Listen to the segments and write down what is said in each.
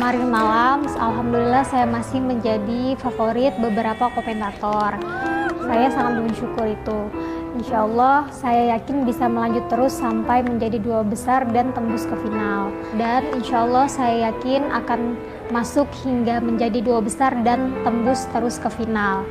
kemarin malam, alhamdulillah saya masih menjadi favorit beberapa komentator. Saya sangat bersyukur itu. Insya Allah saya yakin bisa melanjut terus sampai menjadi 2 besar dan tembus ke final. Dan insya Allah saya yakin akan masuk hingga menjadi 2 besar dan tembus terus ke final.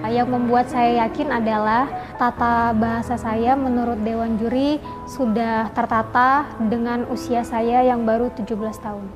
Yang membuat saya yakin adalah tata bahasa saya menurut Dewan Juri sudah tertata dengan usia saya yang baru 17 tahun.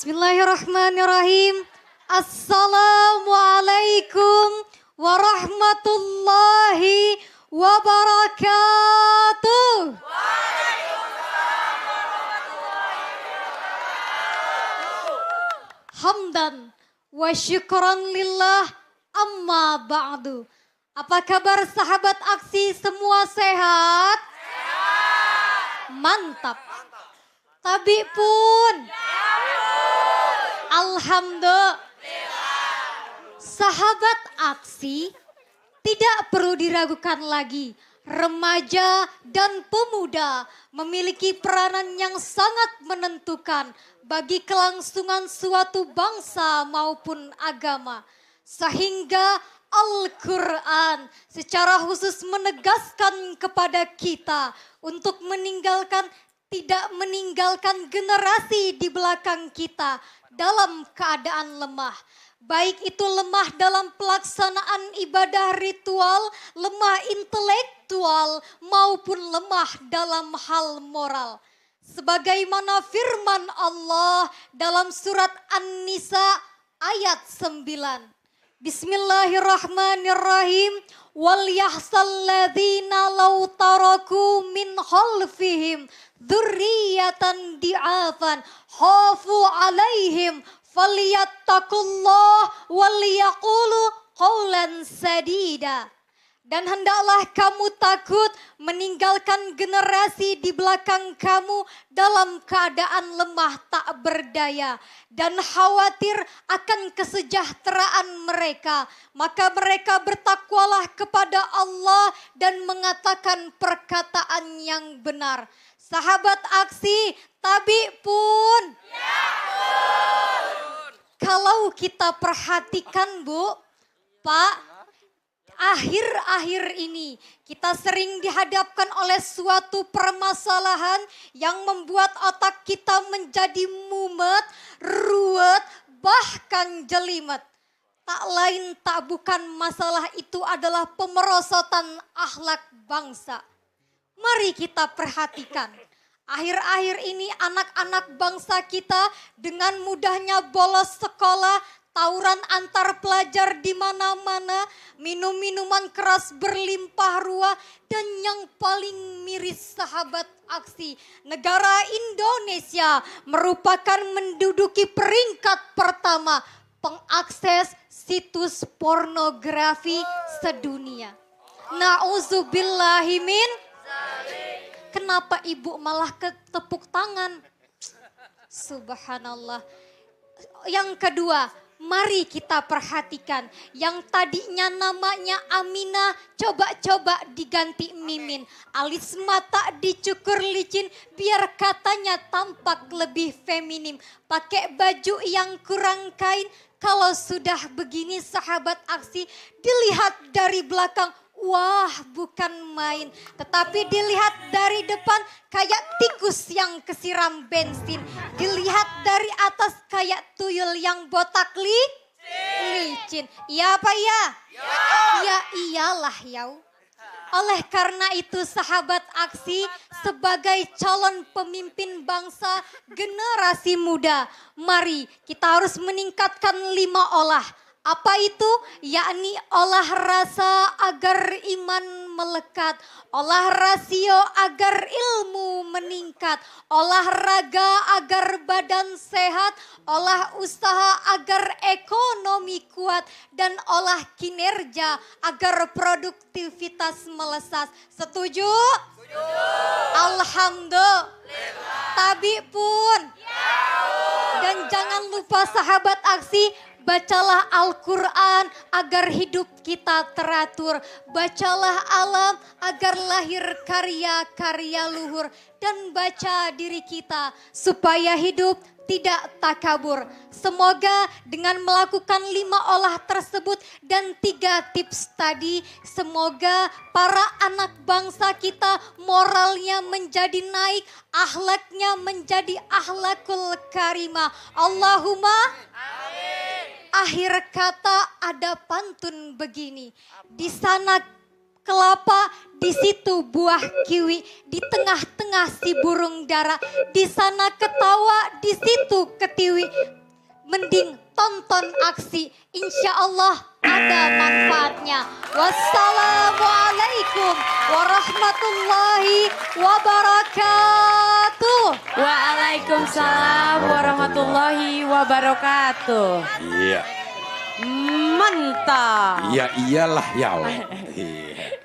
Bismillahirrahmanirrahim. Assalamualaikum warahmatullahi wabarakatuh. Hamdan wa syukran lillah amma ba'du. Apa kabar sahabat aksi, semua sehat? Mantap. Tabi pun. Alhamdulillah. Sahabat aksi, tidak perlu diragukan lagi. Remaja dan pemuda memiliki peranan yang sangat menentukan bagi kelangsungan suatu bangsa maupun agama. Sehingga Al-Quran secara khusus menegaskan kepada kita untuk tidak meninggalkan generasi di belakang kita dalam keadaan lemah. Baik itu lemah dalam pelaksanaan ibadah ritual, lemah intelektual, maupun lemah dalam hal moral. Sebagaimana firman Allah dalam surat An-Nisa ayat 9. Bismillahirrahmanirrahim. Wal yahsal ladzina law taraku min khalfihim dzurriyyatan di'afan khafu alaihim falyattaqullah wal yaqulu qawlan sadida. Dan hendaklah kamu takut meninggalkan generasi di belakang kamu dalam keadaan lemah tak berdaya dan khawatir akan kesejahteraan mereka. Maka mereka bertakwalah kepada Allah dan mengatakan perkataan yang benar. Sahabat aksi, tabi pun. Ya pun. Kalau kita perhatikan Bu, Pak, akhir-akhir ini kita sering dihadapkan oleh suatu permasalahan yang membuat otak kita menjadi mumet, ruwet, bahkan jelimet. Tak lain tak bukan masalah itu adalah pemerosotan akhlak bangsa. Mari kita perhatikan. Akhir-akhir ini anak-anak bangsa kita dengan mudahnya bolos sekolah, tawuran antar pelajar di mana-mana, minum-minuman keras berlimpah ruah, dan yang paling miris sahabat aksi, negara Indonesia merupakan menduduki peringkat pertama pengakses situs pornografi sedunia. Nauzubillahimin. Kenapa ibu malah ketepuk tangan? Subhanallah. Yang kedua, mari kita perhatikan yang tadinya namanya Aminah coba-coba diganti Mimin. Alis mata dicukur licin biar katanya tampak lebih feminim. Pakai baju yang kurang kain. Kalau sudah begini sahabat aksi, dilihat dari belakang, wah bukan main. Tetapi dilihat dari depan kayak tikus yang kesiram bensin. Dilihat dari atas kayak tuyul yang botak licin. Iya apa ya? Ya iyalah yau. Oleh karena itu sahabat aksi, sebagai calon pemimpin bangsa generasi muda, mari kita harus meningkatkan 5 olah. Apa itu? Yakni olah rasa agar iman melekat, olah rasio agar ilmu meningkat, olahraga agar badan sehat, olah usaha agar ekonomi kuat, dan olah kinerja agar produktivitas melesat. Setuju? Alhamdulillah. Tabi pun. Dan jangan lupa sahabat aksi, bacalah Al-Quran agar hidup kita teratur. Bacalah alam agar lahir karya-karya luhur. Dan baca diri kita supaya hidup tidak takabur. Semoga dengan melakukan 5 olah tersebut dan 3 tips tadi, semoga para anak bangsa kita moralnya menjadi naik, akhlaknya menjadi akhlakul karimah. Allahumma amin. Akhir kata ada pantun begini, di sana kelapa, di situ buah kiwi, di tengah-tengah si burung dara, di sana ketawa, di situ ketiwi. Mending tonton aksi, insya Allah ada manfaatnya. Wassalamualaikum warahmatullahi wabarakatuh. Waalaikumsalam warahmatullahi wabarakatuh. Iya. Mantap. Iya iyalah ya. Iya.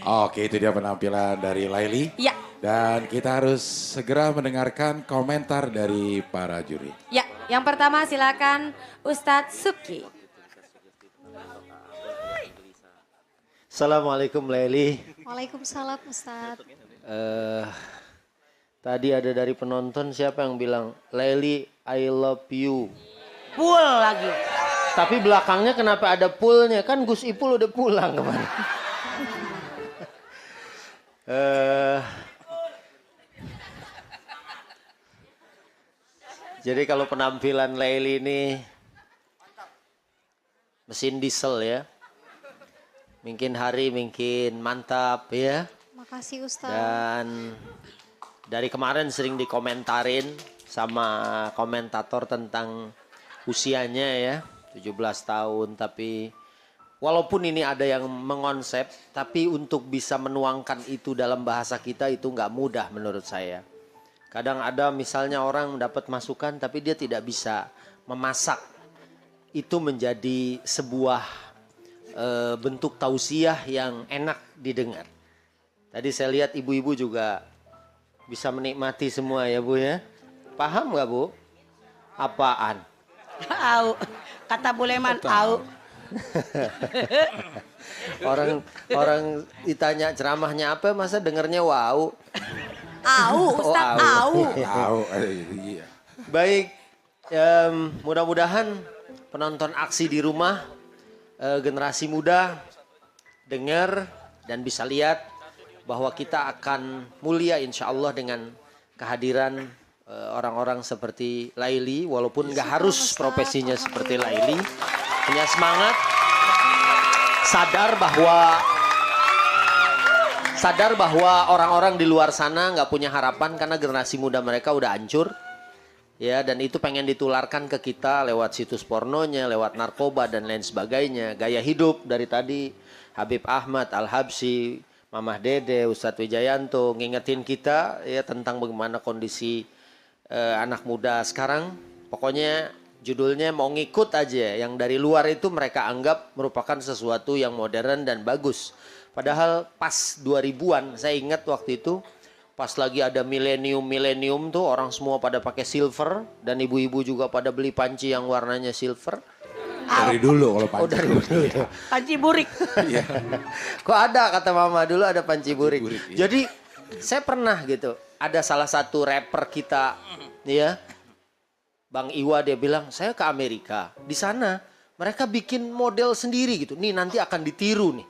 Oke, itu dia penampilan dari Laili. Ya. Dan kita harus segera mendengarkan komentar dari para juri. Ya, yang pertama silakan Ustadz Subki. Assalamualaikum Laili. Waalaikumsalam Ustadz. Tadi ada dari penonton siapa yang bilang, Laili I love you. Pul lagi. Tapi belakangnya kenapa ada poolnya? Kan Gus Ipul udah pulang kemarin. Jadi kalau penampilan Laili ini mesin diesel ya. Mungkin hari mungkin mantap ya. Makasih Ustadz. Dan dari kemarin sering dikomentarin sama komentator tentang usianya ya. 17 tahun tapi walaupun ini ada yang mengonsep, tapi untuk bisa menuangkan itu dalam bahasa kita itu nggak mudah menurut saya. Kadang ada misalnya orang mendapat masukan tapi dia tidak bisa memasak. Itu menjadi sebuah bentuk tausiah yang enak didengar. Tadi saya lihat ibu-ibu juga bisa menikmati semua ya Bu ya. Paham nggak Bu? Apaan? Au. Kata Buleman au. Orang ditanya ceramahnya apa masa dengernya wow. Au, Ustadz au. Tahu, iya. Baik, mudah-mudahan penonton aksi di rumah, generasi muda dengar dan bisa lihat bahwa kita akan mulia insya Allah dengan kehadiran orang-orang seperti Laili. Walaupun nggak harus profesinya seperti Laili. Punya semangat, sadar bahwa orang-orang di luar sana nggak punya harapan karena generasi muda mereka udah hancur. Ya, dan itu pengen ditularkan ke kita lewat situs pornonya, lewat narkoba dan lain sebagainya. Gaya hidup dari tadi Habib Ahmad Al-Habsyi, Mamah Dede, Ustadz Wijayanto ngingetin kita ya tentang bagaimana kondisi anak muda sekarang. Pokoknya judulnya mau ngikut aja, yang dari luar itu mereka anggap merupakan sesuatu yang modern dan bagus. Padahal pas 2000-an, saya ingat waktu itu pas lagi ada milenium tuh orang semua pada pakai silver dan ibu-ibu juga pada beli panci yang warnanya silver. Dari dulu kalau panci. Oh dari dulu. Panci burik. Iya. Kok ada kata mama dulu ada panci burik. Iya. Jadi saya pernah gitu, ada salah satu rapper kita ya. Bang Iwa dia bilang, saya ke Amerika. Di sana mereka bikin model sendiri gitu. Nih nanti akan ditiru nih.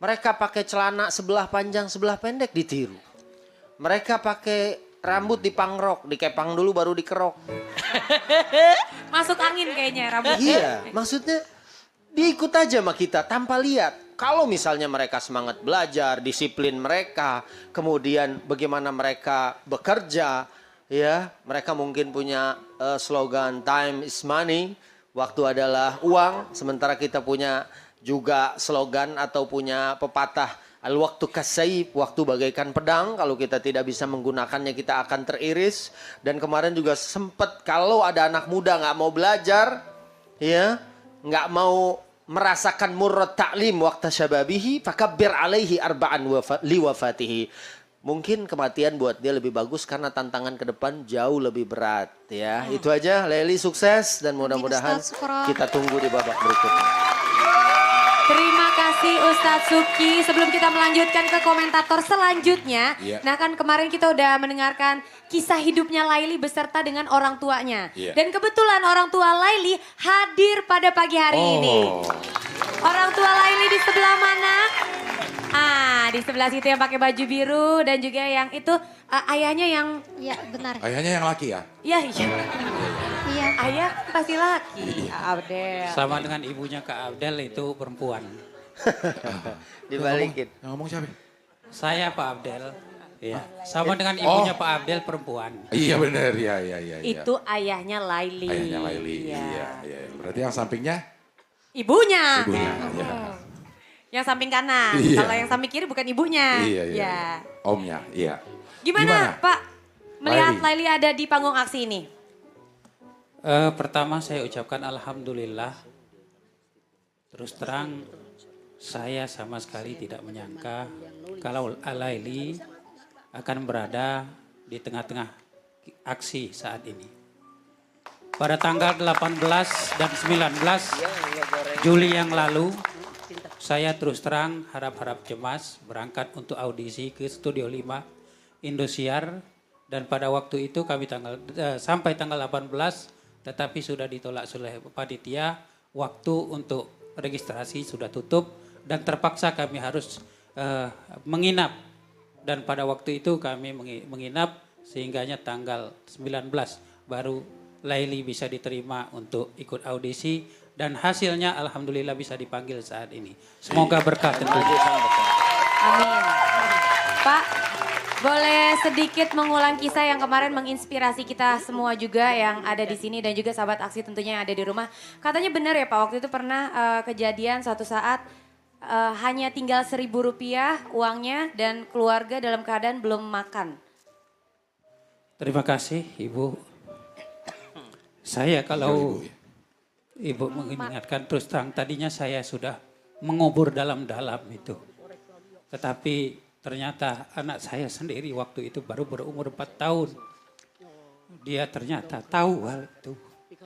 Mereka pakai celana sebelah panjang, sebelah pendek ditiru. Mereka pakai rambut dipangrok, dikepang dulu baru dikerok. Masuk angin kayaknya rambutnya. Iya, maksudnya diikut aja sama kita tanpa lihat. Kalau misalnya mereka semangat belajar, disiplin mereka, kemudian bagaimana mereka bekerja, ya, mereka mungkin punya slogan time is money, Waktu adalah uang, sementara kita punya juga slogan atau punya pepatah al-waktu kasaib, waktu bagaikan pedang. Kalau kita tidak bisa menggunakannya kita akan teriris. Dan kemarin juga sempat kalau ada anak muda nggak mau belajar, ya, nggak mau merasakan murrat ta'lim waktu syababihi, fakabbir alaihi arba'an liwafatihi. Mungkin kematian buat dia lebih bagus karena tantangan ke depan jauh lebih berat ya. Itu aja, Leli sukses dan mudah-mudahan Ustaz, syukur. kita tunggu di babak berikutnya. Terima kasih Ustadz Subki. Sebelum kita melanjutkan ke komentator selanjutnya. Iya. Nah kan kemarin kita udah mendengarkan kisah hidupnya Laili beserta dengan orang tuanya. Iya. Dan kebetulan orang tua Laili hadir pada pagi hari ini. Orang tua Laili di sebelah mana? Di sebelah situ yang pakai baju biru dan juga yang itu ayahnya yang... Iya benar. Ayahnya yang laki ya? Iya, iya. Iya. Ayah pasti laki. Abdel. Sama dengan ibunya Kak Abdel itu perempuan. Dibalikin. Yang ngomong siapa? Saya Pak Abdel. Iya. Sama dengan ibunya Pak Abdel perempuan. Iya benar, iya. Itu ayahnya Laili. Ayahnya Laili, iya. Berarti yang sampingnya? Ibunya. Ibunya, iya. Yang samping kanan. Iya. Kalau yang samping kiri bukan ibunya. Iya. Omnya, iya. Gimana, Pak? Melihat Laili ada di panggung aksi ini? Pertama saya ucapkan alhamdulillah. Terus terang saya sama sekali tidak menyangka kalau Laili akan berada di tengah-tengah aksi saat ini. Pada tanggal 18 dan 19 Juli yang lalu, saya terus terang harap-harap cemas berangkat untuk audisi ke Studio 5 Indosiar. Dan pada waktu itu kami sampai tanggal 18, tetapi sudah ditolak oleh panitia. Waktu untuk registrasi sudah tutup dan terpaksa kami harus menginap. Dan pada waktu itu kami menginap sehingganya tanggal 19 baru Laili bisa diterima untuk ikut audisi. Dan hasilnya alhamdulillah bisa dipanggil saat ini. Semoga berkah tentunya. Amin. Pak, boleh sedikit mengulang kisah yang kemarin menginspirasi kita semua juga yang ada di sini dan juga sahabat aksi tentunya yang ada di rumah. Katanya benar ya Pak, waktu itu pernah kejadian suatu saat hanya tinggal Rp1.000 uangnya dan keluarga dalam keadaan belum makan. Terima kasih Ibu. Saya kalau Ibu mengingatkan terus terang tadinya saya sudah mengubur dalam-dalam itu. Tetapi ternyata anak saya sendiri waktu itu baru berumur 4 tahun. Dia ternyata tahu hal itu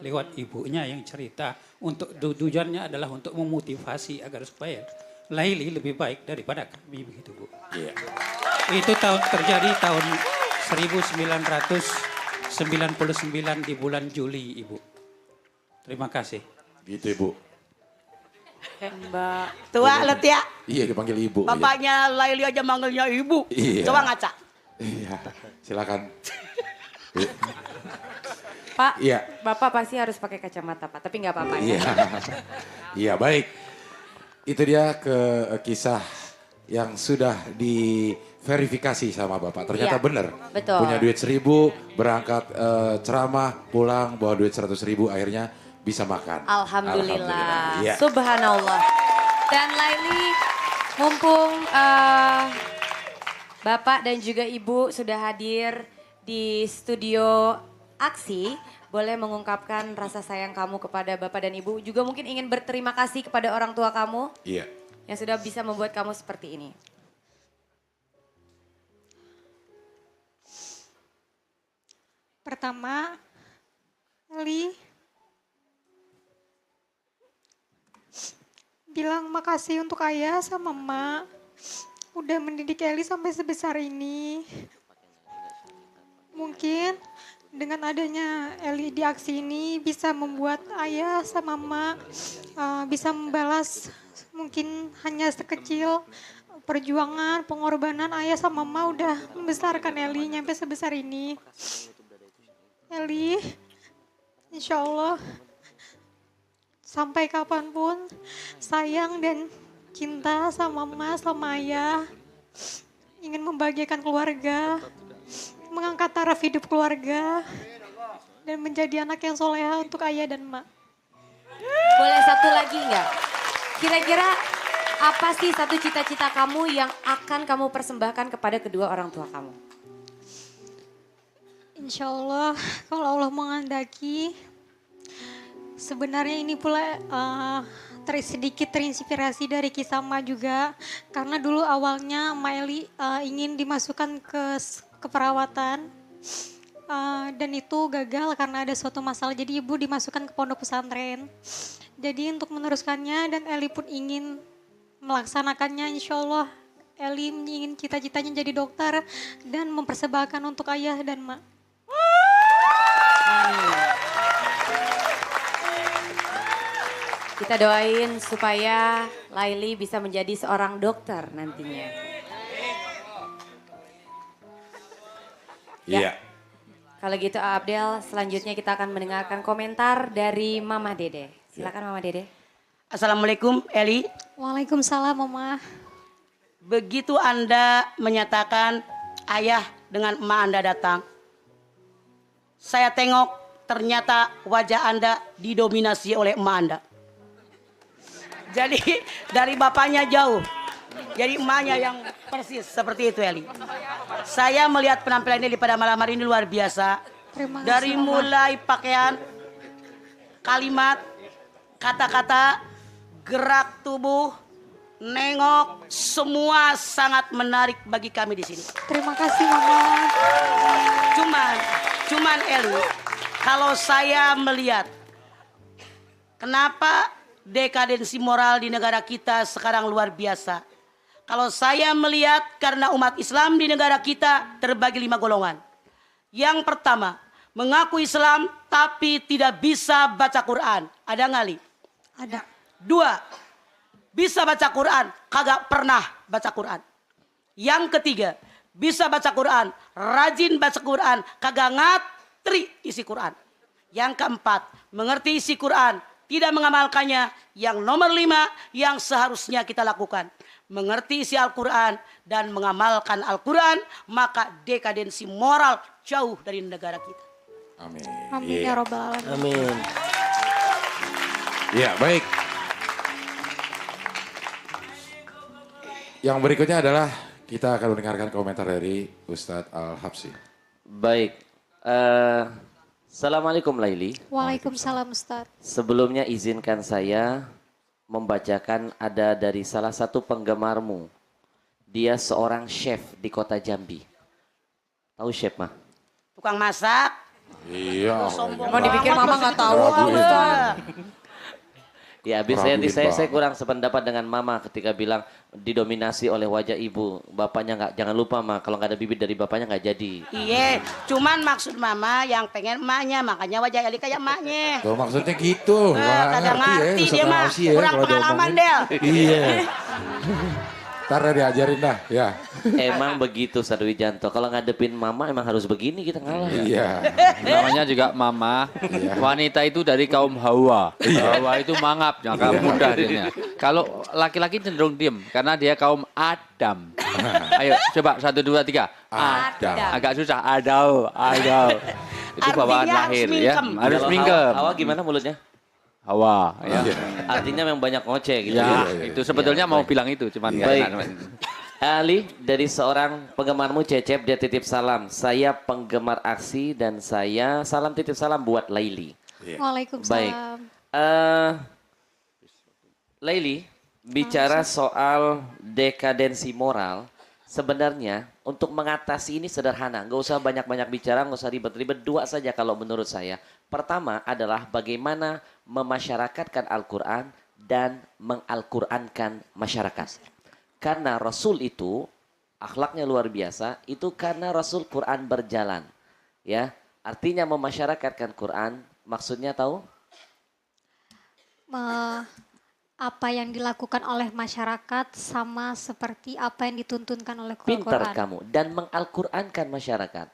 lewat ibunya yang cerita. Untuk tujuannya adalah untuk memotivasi agar supaya Laili lebih baik daripada kami begitu Bu. Iya. Itu terjadi tahun 1999 di bulan Juli Ibu. Terima kasih. Gitu Ibu. Mbak. Tua let ya. Iya dipanggil Ibu. Bapaknya Laili aja manggilnya ibu. Iya. Coba ngaca. Iya, silakan. Pak, Iya. Bapak pasti harus pakai kacamata Pak, tapi nggak apa-apa Iya. ya. Iya baik. Itu dia kisah yang sudah diverifikasi sama Bapak. Ternyata Iya, benar. betul. Punya duit 1.000, berangkat ceramah, pulang bawa duit 100.000, akhirnya bisa makan. Alhamdulillah. Iya. Subhanallah. Dan Laili, mumpung Bapak dan juga Ibu sudah hadir di studio aksi, boleh mengungkapkan rasa sayang kamu kepada Bapak dan Ibu. Juga mungkin ingin berterima kasih kepada orang tua kamu Iya. yang sudah bisa membuat kamu seperti ini. Pertama, Eli bilang makasih untuk ayah sama emak. Udah mendidik Eli sampai sebesar ini. Mungkin dengan adanya Eli di aksi ini bisa membuat ayah sama emak bisa membalas mungkin hanya sekecil perjuangan, pengorbanan ayah sama emak udah membesarkan Eli nyampe sebesar ini. Eli, insya Allah sampai kapanpun sayang dan cinta sama emak, sama ayah. Ingin membahagiakan keluarga, mengangkat taraf hidup keluarga, dan menjadi anak yang soleha untuk ayah dan emak. Boleh satu lagi nggak? Kira-kira apa sih satu cita-cita kamu yang akan kamu persembahkan kepada kedua orang tua kamu? Insya Allah kalau Allah menghendaki, sebenarnya ini pula sedikit terinspirasi dari kisah Ma juga. Karena dulu awalnya Ma Eli ingin dimasukkan ke keperawatan. Dan itu gagal karena ada suatu masalah. Jadi ibu dimasukkan ke pondok pesantren. Jadi untuk meneruskannya dan Eli pun ingin melaksanakannya, insya Allah Eli ingin cita-citanya jadi dokter dan mempersembahkan untuk ayah dan Ma. Kita doain supaya Laili bisa menjadi seorang dokter nantinya. Iya. Kalau gitu Abdel, selanjutnya kita akan mendengarkan komentar dari Mama Dede. Silakan Mama Dede. Assalamualaikum Eli. Waalaikumsalam Mama. Begitu Anda menyatakan ayah dengan emak Anda datang, saya tengok ternyata wajah Anda didominasi oleh emak Anda. Jadi dari bapaknya jauh, jadi emaknya yang persis seperti itu Eli. Saya melihat penampilan Eli pada malam hari ini luar biasa. Terima kasih, Dari Mama. mulai pakaian, kalimat, kata-kata, gerak tubuh, nengok, semua sangat menarik bagi kami di sini. Terima kasih Mama. Cuman Eli, kalau saya melihat kenapa dekadensi moral di negara kita sekarang luar biasa. Kalau saya melihat karena umat Islam di negara kita terbagi 5 golongan. Yang pertama, mengaku Islam tapi tidak bisa baca Quran. Ada nggak, Li? Ada. 2, bisa baca Quran, kagak pernah baca Quran. Yang ketiga, bisa baca Quran, rajin baca Quran, kagak ngatri isi Quran. Yang keempat, mengerti isi Quran, tidak mengamalkannya. Yang nomor 5, yang seharusnya kita lakukan. Mengerti isi Al-Quran dan mengamalkan Al-Quran, maka dekadensi moral jauh dari negara kita. Amin. Amin ya robbal alamin. Amin. Iya, baik. Yang berikutnya adalah kita akan mendengarkan komentar dari Ustadz Al-Habsyi. Baik, Assalamualaikum Laili. Waalaikumsalam Ustaz. Sebelumnya izinkan saya membacakan ada dari salah satu penggemarmu. Dia seorang chef di kota Jambi. Tahu chef mah? Tukang masak. Iya. Mau dipikir Mama nggak tahu apa Ustaz? Ya habis Raguin saya banget. kurang sependapat dengan Mama ketika bilang didominasi oleh wajah ibu. Bapaknya nggak, jangan lupa mah kalau nggak ada bibit dari bapaknya nggak jadi. Iya, cuman maksud mama yang pengen emaknya, makanya wajah Eli kayak emaknya. Tuh maksudnya gitu. Nggak Kagak ngerti Ustadz dia mah, Al-Habsyi ya, kurang kalau pengalaman diomongin. Del. Iya. Ntar diajarin dah, ya. Emang begitu Sadu Wijanto. Kalau ngadepin Mama emang harus begini kita ngalah. Iya. Namanya juga mama. Wanita itu dari kaum Hawa. Hawa itu mangap, jangan mudah dia. Kalau laki-laki cenderung diem karena dia kaum Adam. Ayo coba 1, 2, 3. Adam. Agak susah. Adau. Itu bawaan Artinya lahir harus ya. mingkem. Harus Kalau mingkem. Hawa gimana mulutnya? Hawa. Ya. Artinya memang banyak ngoceh gitu Ya, ya. itu sebetulnya mau bilang itu, cuman nggak Baik. enak. Ali, dari seorang penggemarmu Cecep, dia titip salam. Saya penggemar aksi dan saya titip salam buat Laili. Waalaikumsalam. Baik. Laili, bicara soal dekadensi moral, sebenarnya untuk mengatasi ini sederhana. Nggak usah banyak-banyak bicara, nggak usah ribet-ribet. 2 saja kalau menurut saya. Pertama adalah bagaimana memasyarakatkan Al-Quran dan mengal-Qurankan masyarakat. Karena Rasul itu akhlaknya luar biasa, itu karena Rasul Quran berjalan. Ya, artinya memasyarakatkan Quran, maksudnya tahu? Apa yang dilakukan oleh masyarakat sama seperti apa yang dituntunkan oleh Pintar Al-Quran. kamu. Dan mengal-Qurankan masyarakat.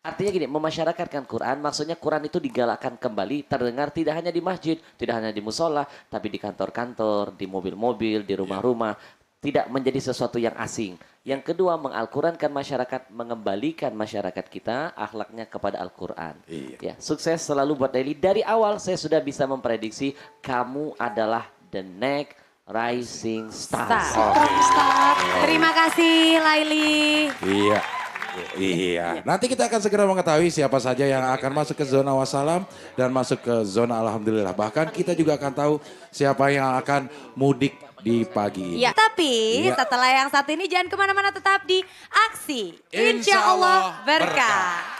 Artinya gini, memasyarakatkan Quran, maksudnya Quran itu digalakkan kembali, terdengar tidak hanya di masjid, tidak hanya di musola, tapi di kantor-kantor, di mobil-mobil, di rumah-rumah. tidak menjadi sesuatu yang asing. Yang kedua, mengalqurankan masyarakat, mengembalikan masyarakat kita akhlaknya kepada Al-Quran. Ya, sukses selalu buat Laili. Dari awal saya sudah bisa memprediksi kamu adalah the next rising star. Terima kasih Laili. Iya. Iya. Nanti kita akan segera mengetahui siapa saja yang akan masuk ke zona wassalam dan masuk ke zona alhamdulillah. Bahkan kita juga akan tahu siapa yang akan mudik di pagi ini. Ya, tapi setelah yang satu ini jangan kemana-mana, tetap di Aksi Insya Allah Berkah.